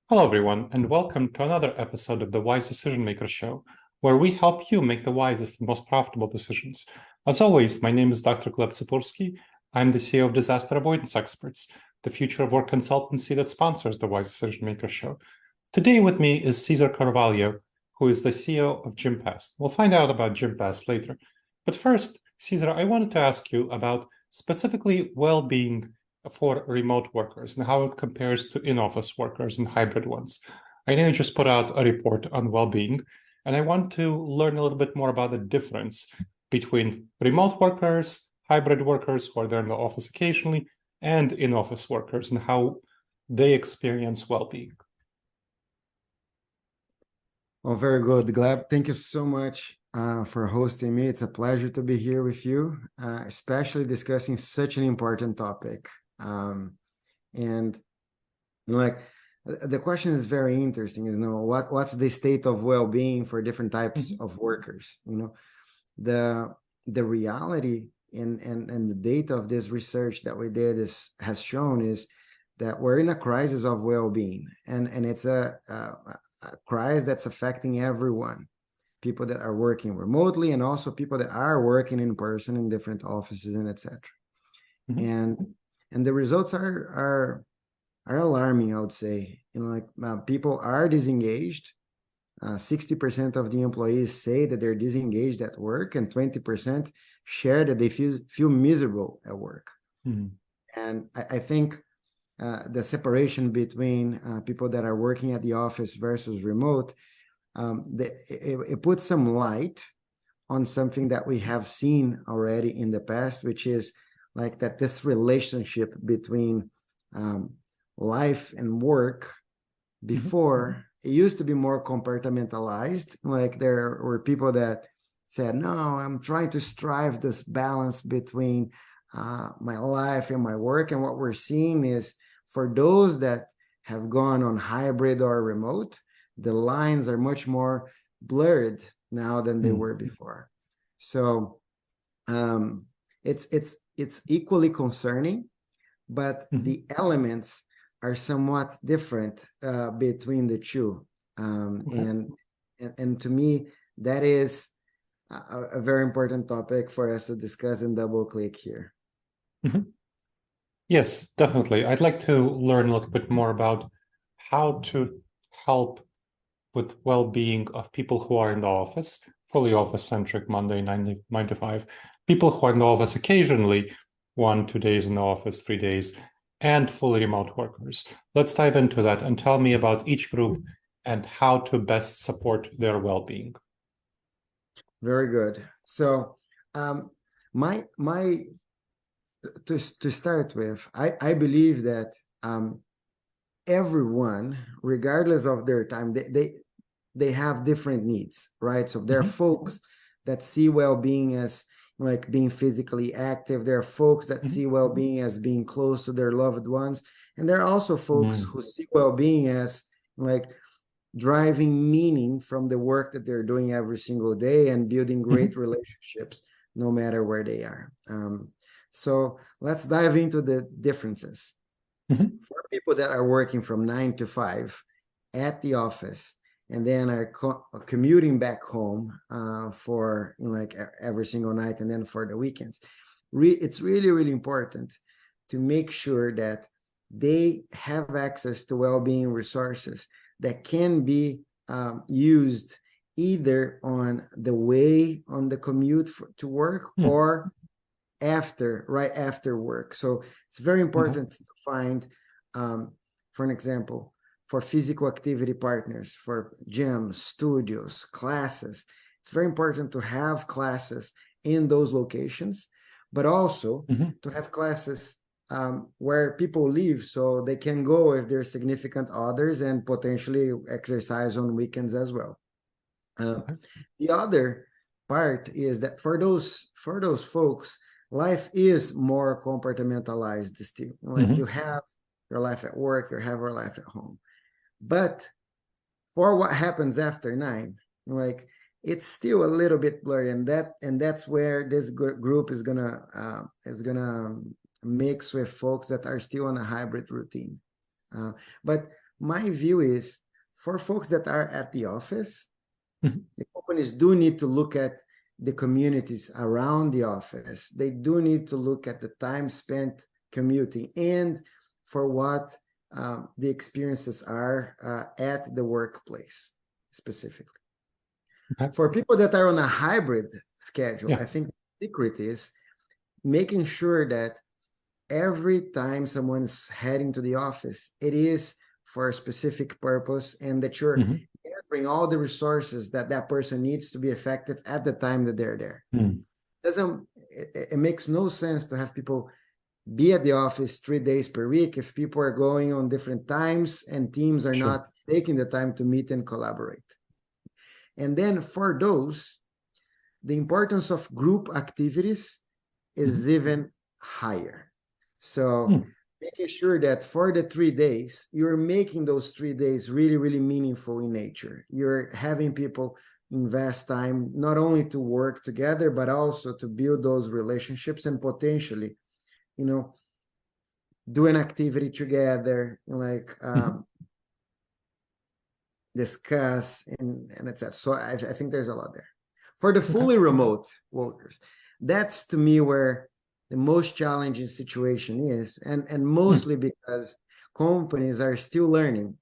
Hello, everyone, and welcome to another episode of the Wise Decision Maker Show, where we help you make the wisest and most profitable decisions. As always, my name is Dr. Gleb Tsipursky. I'm the CEO of Disaster Avoidance Experts, the future of work consultancy that sponsors the Wise Decision Maker Show. Today with me is Cesar Carvalho, who is the CEO of Gympass. We'll find out about Gympass later. But first, Cesar, I wanted to ask you about specifically well-being for remote workers and how it compares to in-office workers and hybrid ones. I know you just put out a report on well-being, and I want to learn a little bit more about the difference between remote workers, hybrid workers who are there in the office occasionally, and in-office workers and how they experience well-being. Well, very good, Gleb. Thank you so much for hosting me. It's a pleasure to be here with you, especially discussing such an important topic. And like the question is very interesting, what's the state of well-being for different types of workers? The reality and the data of this research that we did has shown is that we're in a crisis of well-being, and it's a crisis that's affecting everyone, people that are working remotely and also people that are working in person in different offices and etc. And the results are alarming, I would say. People are disengaged. 60% of the employees say that they're disengaged at work, and 20% share that they feel miserable at work. And I think the separation between people that are working at the office versus remote, it puts some light on something that we have seen already in the past, which is like that this relationship between life and work before, it used to be more compartmentalized. Like there were people that said, no, I'm trying to strive this balance between my life and my work. And what we're seeing is for those that have gone on hybrid or remote, the lines are much more blurred now than they were before. So it's equally concerning, but the elements are somewhat different between the two. And to me, that is a very important topic for us to discuss and double click here. Yes, definitely. I'd like to learn a little bit more about how to help with well-being of people who are in the office, fully office-centric, Monday, 9 to 5, people who are in the office occasionally, 1-2 days in the office, 3 days, and fully remote workers. Let's dive into that and tell me about each group and how to best support their well-being. Very good. So to start with, I believe that everyone, regardless of their time, they have different needs, right? So there are folks that see well-being as like being physically active. There are folks that see well-being as being close to their loved ones. And there are also folks who see well-being as like driving meaning from the work that they're doing every single day and building great relationships no matter where they are. So let's dive into the differences. For people that are working from 9 to 5 at the office and then are commuting back home for like every single night and then for the weekends, it's really, really important to make sure that they have access to well-being resources that can be used either on the way on the commute to work or right after work. So it's very important to find, for an example, for physical activity partners, for gyms, studios, classes. It's very important to have classes in those locations, but also to have classes where people live so they can go if they're significant others and potentially exercise on weekends as well. The other part is that for those folks, life is more compartmentalized still. Like you have your life at work, you have your life at home. But for what happens after 9, like it's still a little bit blurry, and that's where this group is gonna mix with folks that are still on a hybrid routine. But my view is for folks that are at the office, Mhm. the companies do need to look at the communities around the office. They do need to look at the time spent commuting and for what the experiences are at the workplace specifically. Okay. For people that are on a hybrid schedule, Yeah. I think the secret is making sure that every time someone's heading to the office, it is for a specific purpose, and that you're Mhm. gathering all the resources that that person needs to be effective at the time that they're there. Mm. It makes no sense to have people be at the office 3 days per week if people are going on different times and teams are Sure. not taking the time to meet and collaborate. And then for those, the importance of group activities is even higher. So making sure that for the 3 days, you're making those 3 days really, really meaningful in nature. You're having people invest time not only to work together, but also to build those relationships and potentially, do an activity together, like discuss and etc. So I think there's a lot there. For the fully remote workers, that's to me where the most challenging situation is, and mostly because companies are still learning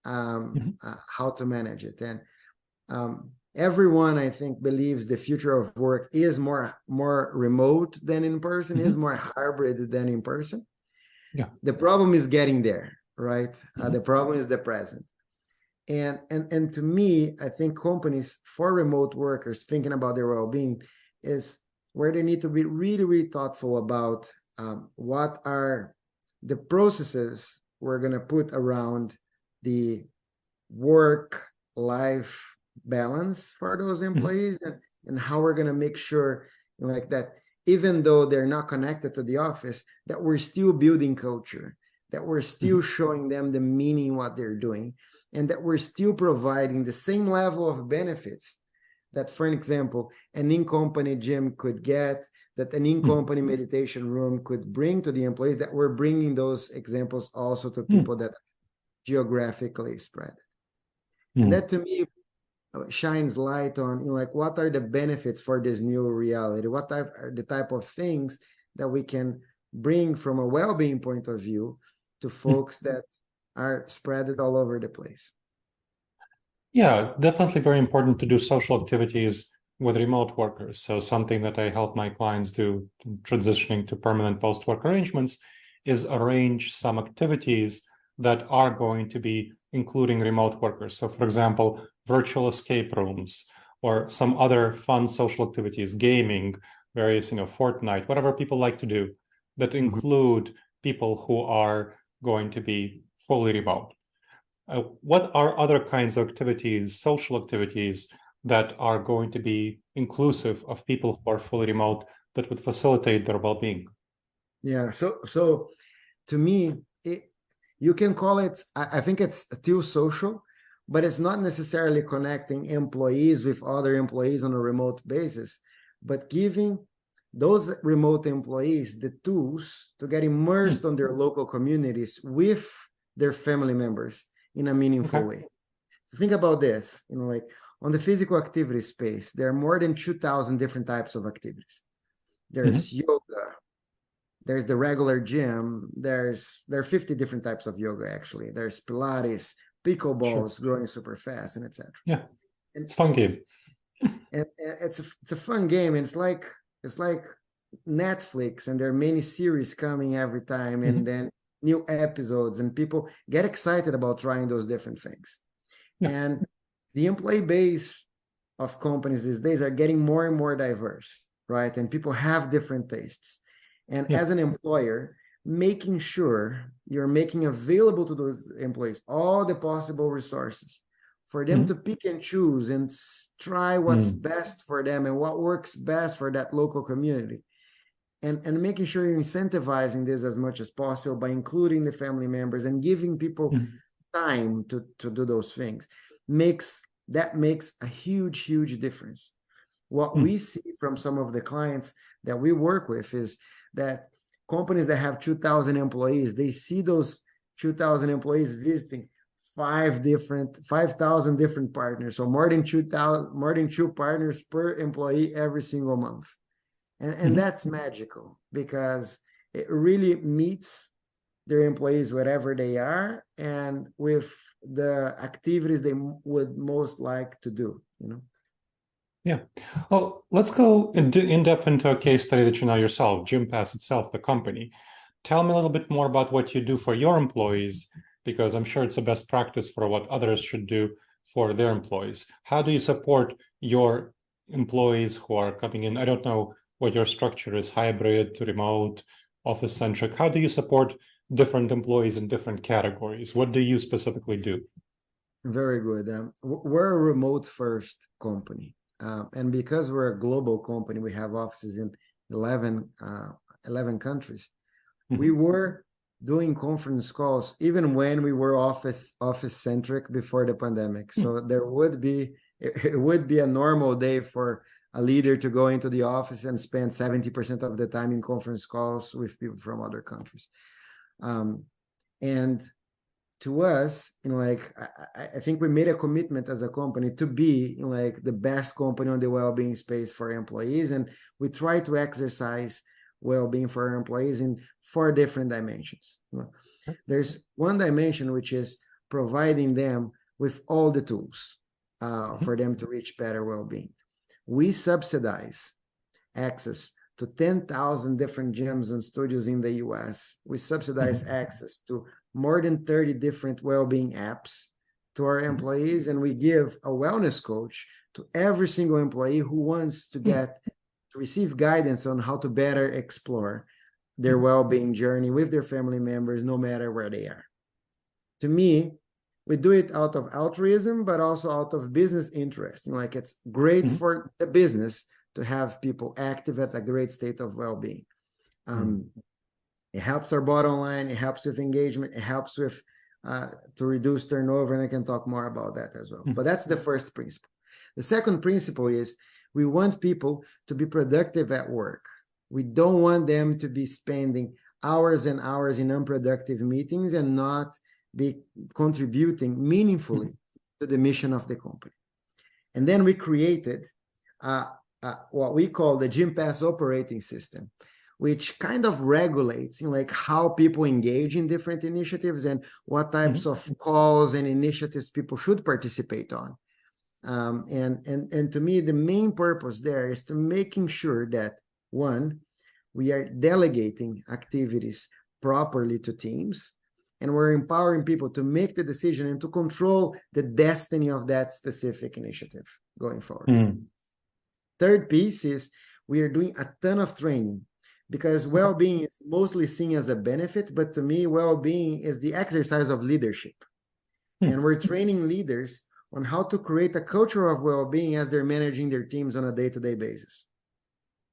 how to manage it. And everyone, I think, believes the future of work is more remote than in person, is more hybrid than in person. Yeah. The problem is getting there, right? The problem is the present. And to me, I think companies for remote workers thinking about their well-being is where they need to be really, really thoughtful about what are the processes we're going to put around the work-life balance for those employees, and how we're going to make sure like that, even though they're not connected to the office, that we're still building culture, that we're still showing them the meaning in what they're doing, and that we're still providing the same level of benefits that, for an example, an in-company gym could get, that an in-company meditation room could bring to the employees, that we're bringing those examples also to people that are geographically spread. And that to me shines light on like what are the benefits for this new reality, what are the type of things that we can bring from a well-being point of view to folks that are spread all over the place. Yeah, definitely very important to do social activities with remote workers. So something that I help my clients do transitioning to permanent post-work arrangements is arrange some activities that are going to be including remote workers. So for example, virtual escape rooms or some other fun social activities, gaming, various, Fortnite, whatever people like to do that include people who are going to be fully remote. What are other kinds of activities, social activities, that are going to be inclusive of people who are fully remote that would facilitate their well-being? Yeah, so to me, you can call it, I think it's still social, but it's not necessarily connecting employees with other employees on a remote basis, but giving those remote employees the tools to get immersed on their local communities with their family members in a meaningful way. So think about this, like on the physical activity space, there are more than 2,000 different types of activities. There's yoga, there's the regular gym, there are 50 different types of yoga actually. There's Pilates, pickleballs growing super fast, and etc. Yeah, it's a fun game. And it's a fun game, and it's like Netflix, and there are many series coming every time, and then new episodes, and people get excited about trying those different things. And the employee base of companies these days are getting more and more diverse, right? And people have different tastes. And as an employer, making sure you're making available to those employees all the possible resources for them to pick and choose and try what's best for them and what works best for that local community. And making sure you're incentivizing this as much as possible by including the family members and giving people time to do those things makes a huge difference. What we see from some of the clients that we work with is that companies that have 2,000 employees, they see those 2,000 employees visiting 5,000 different partners. So more than 2 partners per employee every single month. And that's magical because it really meets their employees wherever they are and with the activities they would most like to do, you know? Yeah. Well, let's go in depth into a case study that you know yourself, Gympass itself, the company. Tell me a little bit more about what you do for your employees, because I'm sure it's a best practice for what others should do for their employees. How do you support your employees who are coming in? I don't know what your structure is, hybrid, remote, office-centric. How do you support different employees in different categories? What do you specifically do? Very good. We're a remote first company. And because we're a global company, we have offices in 11 countries. We were doing conference calls even when we were office centric before the pandemic. So it would be a normal day for a leader to go into the office and spend 70% of the time in conference calls with people from other countries. And to us, I think we made a commitment as a company to be the best company on the well-being space for employees, and we try to exercise well-being for our employees in 4 different dimensions. There's one dimension which is providing them with all the tools for them to reach better well-being. We subsidize access to 10,000 different gyms and studios in the US. We subsidize access to more than 30 different well-being apps to our employees, and we give a wellness coach to every single employee who wants to receive guidance on how to better explore their well-being journey with their family members, no matter where they are. To me, we do it out of altruism, but also out of business interest. It's great for the business to have people active at a great state of well-being. It helps our bottom line. It helps with engagement. It helps with to reduce turnover, and I can talk more about that as well. But that's the first principle. The second principle is we want people to be productive at work. We don't want them to be spending hours and hours in unproductive meetings and not be contributing meaningfully to the mission of the company. And then we created what we call the Gympass operating system, which kind of regulates how people engage in different initiatives and what types of calls and initiatives people should participate on. And to me, the main purpose there is to making sure that, one, we are delegating activities properly to teams, and we're empowering people to make the decision and to control the destiny of that specific initiative going forward. Third piece is we are doing a ton of training, because well-being is mostly seen as a benefit, but to me, well-being is the exercise of leadership. And we're training leaders on how to create a culture of well-being as they're managing their teams on a day-to-day basis.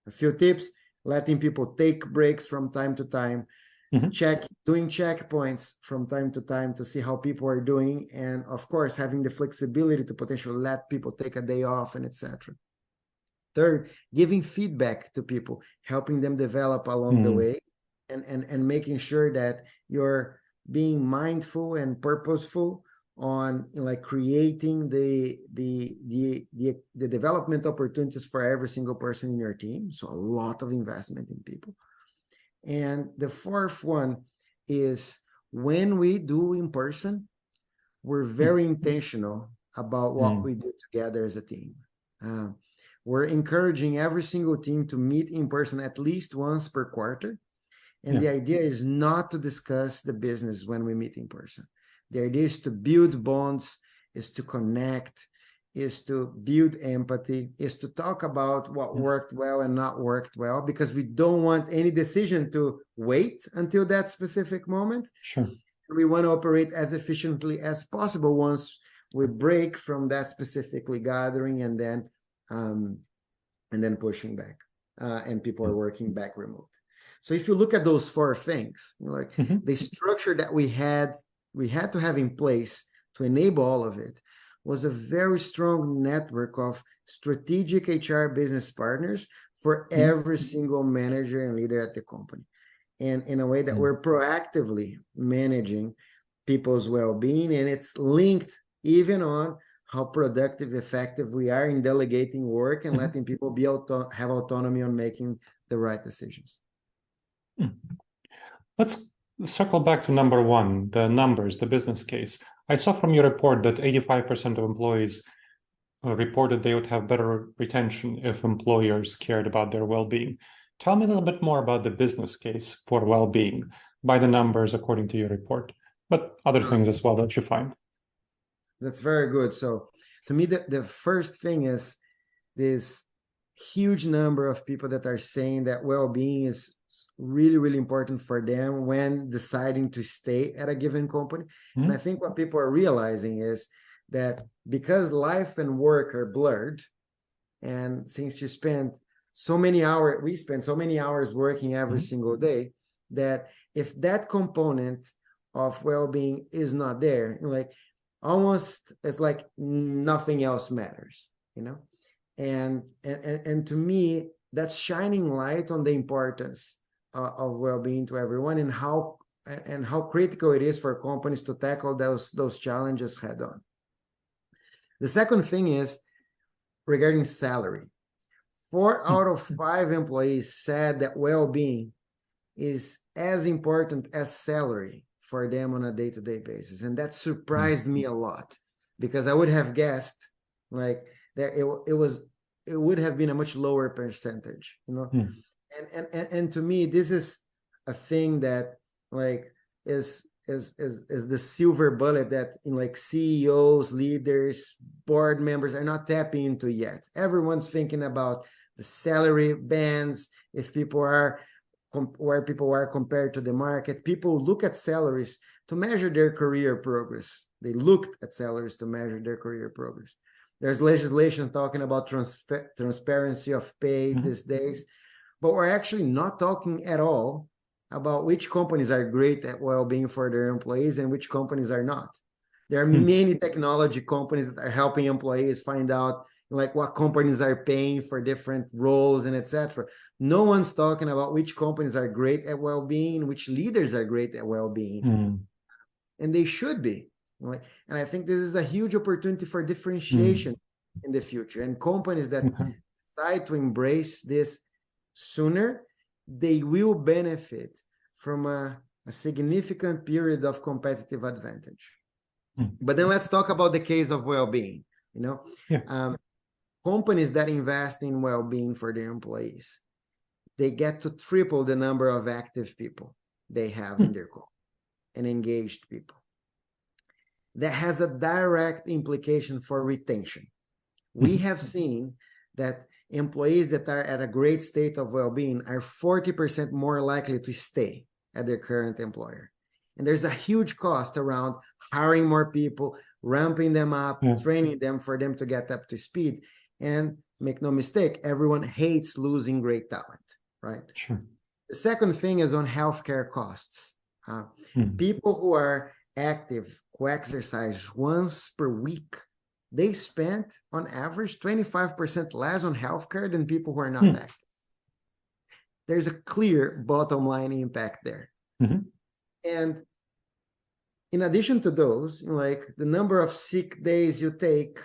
A few tips: letting people take breaks from time to time, doing checkpoints from time to time to see how people are doing, and of course, having the flexibility to potentially let people take a day off, and etc. Third, giving feedback to people, helping them develop along the way, and making sure that you're being mindful and purposeful on creating the development opportunities for every single person in your team. So a lot of investment in people. And the fourth one is when we do in person, we're very intentional about what we do together as a team. We're encouraging every single team to meet in person at least once per quarter. And the idea is not to discuss the business when we meet in person. The idea is to build bonds, is to connect, is to build empathy, is to talk about what worked well and not worked well, because we don't want any decision to wait until that specific moment. Sure. We want to operate as efficiently as possible once we break from that specifically gathering, and then pushing back, and people are working back remote. So if you look at those 4 things, the structure that we had to have in place to enable all of it was a very strong network of strategic HR business partners for every single manager and leader at the company. And in a way that we're proactively managing people's well-being, and it's linked even on how productive, effective we are in delegating work and letting people be have autonomy on making the right decisions. Let's circle back to number one, the numbers, the business case. I saw from your report that 85% of employees reported they would have better retention if employers cared about their well-being. Tell me a little bit more about the business case for well-being by the numbers according to your report, but other things as well that you find. That's very good. So to me, the first thing is this huge number of people that are saying that well-being is really, really important for them when deciding to stay at a given company. And I think what people are realizing is that because life and work are blurred, and since you spend so many hours, we spend so many hours working every single day, that if that component of well-being is not there, like almost it's like nothing else matters, you know? And to me, that's shining light on the importance of well-being to everyone, and how critical it is for companies to tackle those challenges head on. The second thing is regarding salary. 4 out of 5 employees said that well-being is as important as salary for them on a day-to-day basis. And that surprised me a lot, because I would have guessed like that it would have been a much lower percentage, you know. And to me, this is a thing that like is the silver bullet that like CEOs, leaders, board members are not tapping into yet. Everyone's thinking about the salary bands, if people are where people are compared to the market. People look at salaries to measure their career progress. They looked at salaries to measure their career progress. There's legislation talking about transparency of pay these days, but we're actually not talking at all about which companies are great at well-being for their employees and which companies are not. There are many technology companies that are helping employees find out like what companies are paying for different roles and etc. No one's talking about which companies are great at well-being, which leaders are great at well-being. And they should be. Right? And I think this is a huge opportunity for differentiation in the future. And companies that try to embrace this sooner, they will benefit from a significant period of competitive advantage. But then let's talk about the case of well-being. You know, companies that invest in well-being for their employees, they get to triple the number of active people they have in their company and engaged people. That has a direct implication for retention. We have seen that employees that are at a great state of well-being are 40% more likely to stay at their current employer. And there's a huge cost around hiring more people, ramping them up, training them for them to get up to speed. And make no mistake, everyone hates losing great talent, right? Sure. The second thing is on healthcare costs. People who are active, who exercise once per week, they spend on average 25% less on healthcare than people who are not active. There's a clear bottom line impact there. And in addition to those, like the number of sick days you take,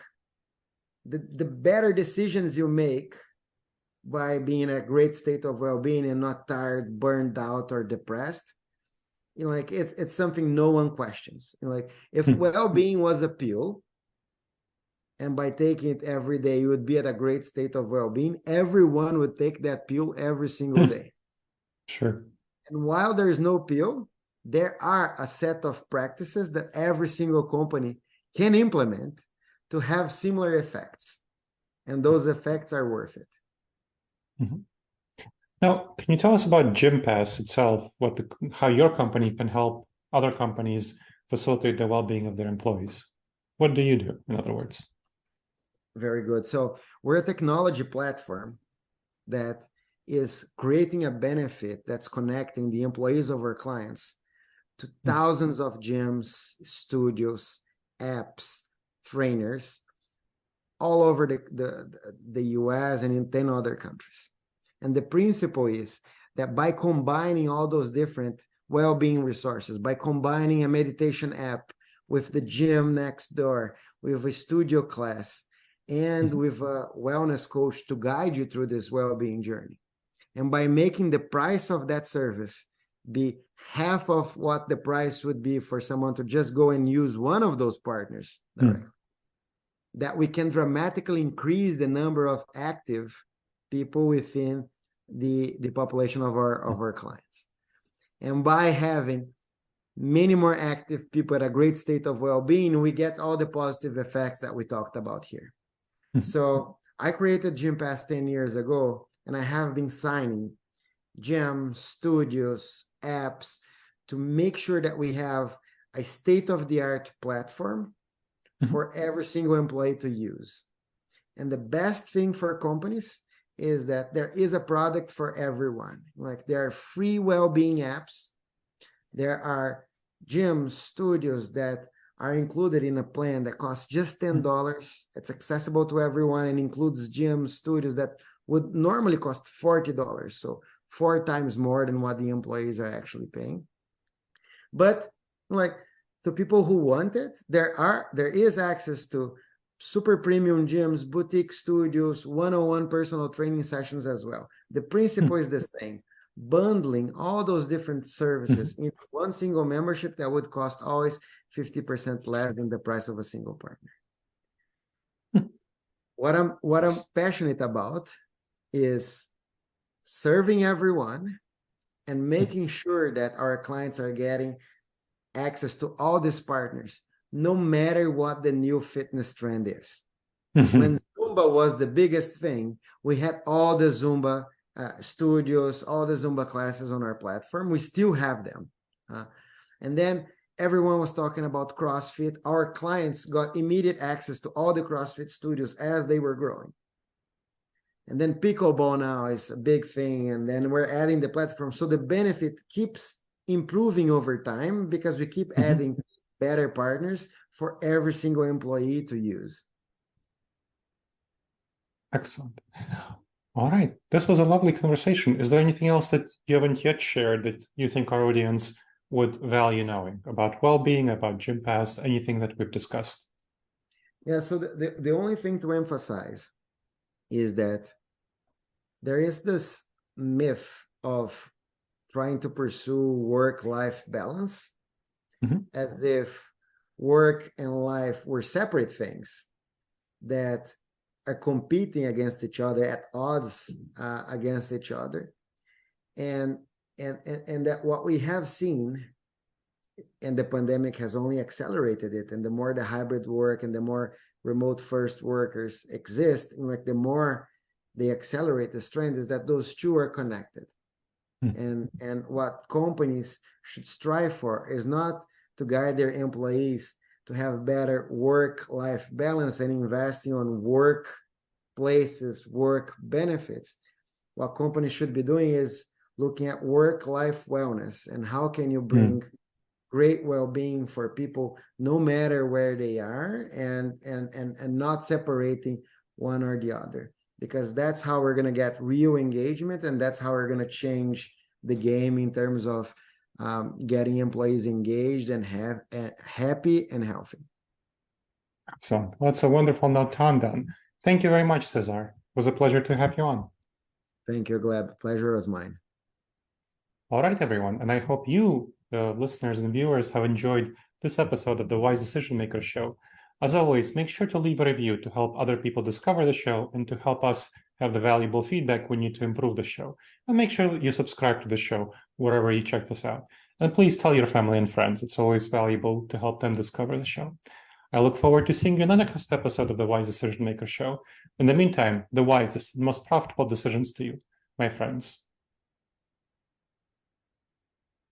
the better decisions you make by being in a great state of well-being and not tired, burned out, or depressed, you know, like it's something no one questions. You know, like if well-being was a pill, and by taking it every day, you would be at a great state of well-being, everyone would take that pill every single day. Sure. And while there is no pill, there are a set of practices that every single company can implement to have similar effects. And those effects are worth it. Now, can you tell us about Gympass itself, how your company can help other companies facilitate the well-being of their employees? What do you do, in other words? Very good. So we're a technology platform that is creating a benefit that's connecting the employees of our clients to thousands of gyms, studios, apps, trainers all over the US and in 10 other countries. And the principle is that by combining all those different well-being resources by combining a meditation app with the gym next door, with a studio class, and with a wellness coach to guide you through this well-being journey. And by making the price of that service be half of what the price would be for someone to just go and use one of those partners, that we can dramatically increase the number of active people within the population of our clients. And by having many more active people at a great state of well-being, we get all the positive effects that we talked about here. So I created Gympass 10 years ago, and I have been signing gyms, studios, apps to make sure that we have a state-of-the-art platform for every single employee to use. And the best thing for companies is that there is a product for everyone. Like, there are free well-being apps. There are gyms, studios that are included in a plan that costs just $10. It's accessible to everyone and includes gyms, studios that would normally cost $40. So 4 times more than what the employees are actually paying. But like, to people who want it, there is access to super premium gyms, boutique studios, one-on-one personal training sessions as well. The principle is the same. Bundling all those different services in one single membership that would cost always 50% less than the price of a single partner. What I'm passionate about is serving everyone and making sure that our clients are getting access to all these partners, no matter what the new fitness trend is. When Zumba was the biggest thing, we had all the Zumba studios, all the Zumba classes on our platform. We still have them. And then everyone was talking about CrossFit. Our clients got immediate access to all the CrossFit studios as they were growing. And then pickleball now is a big thing. And then we're adding the platform. So the benefit keeps improving over time because we keep adding better partners for every single employee to use. Excellent. All right. This was a lovely conversation. Is there anything else that you haven't yet shared that you think our audience would value knowing about well-being, about Gympass, anything that we've discussed? Yeah, so the only thing to emphasize is that there is this myth of trying to pursue work-life balance as if work and life were separate things that are competing against each other, at odds against each other. And that what we have seen, and the pandemic has only accelerated it, and the more the hybrid work and the more remote first workers exist, like the more they accelerate this trend, is that those two are connected. And what companies should strive for is not to guide their employees to have better work-life balance and investing on work places, work benefits. What companies should be doing is looking at work-life wellness and how can you bring great well-being for people no matter where they are, and not separating one or the other, because that's how we're going to get real engagement, and that's how we're going to change the game in terms of getting employees engaged and happy and healthy. So that's a wonderful note to end on. Thank you very much, Cesar. It was a pleasure to have you on. Thank you, Gleb. Pleasure was mine. All right, everyone. And I hope you, the listeners and viewers, have enjoyed this episode of the Wise Decision Maker Show. As always, make sure to leave a review to help other people discover the show and to help us have the valuable feedback we need to improve the show. And make sure you subscribe to the show wherever you check this out. And please tell your family and friends. It's always valuable to help them discover the show. I look forward to seeing you in the next episode of the Wise Decision Maker Show. In the meantime, the wisest and most profitable decisions to you, my friends.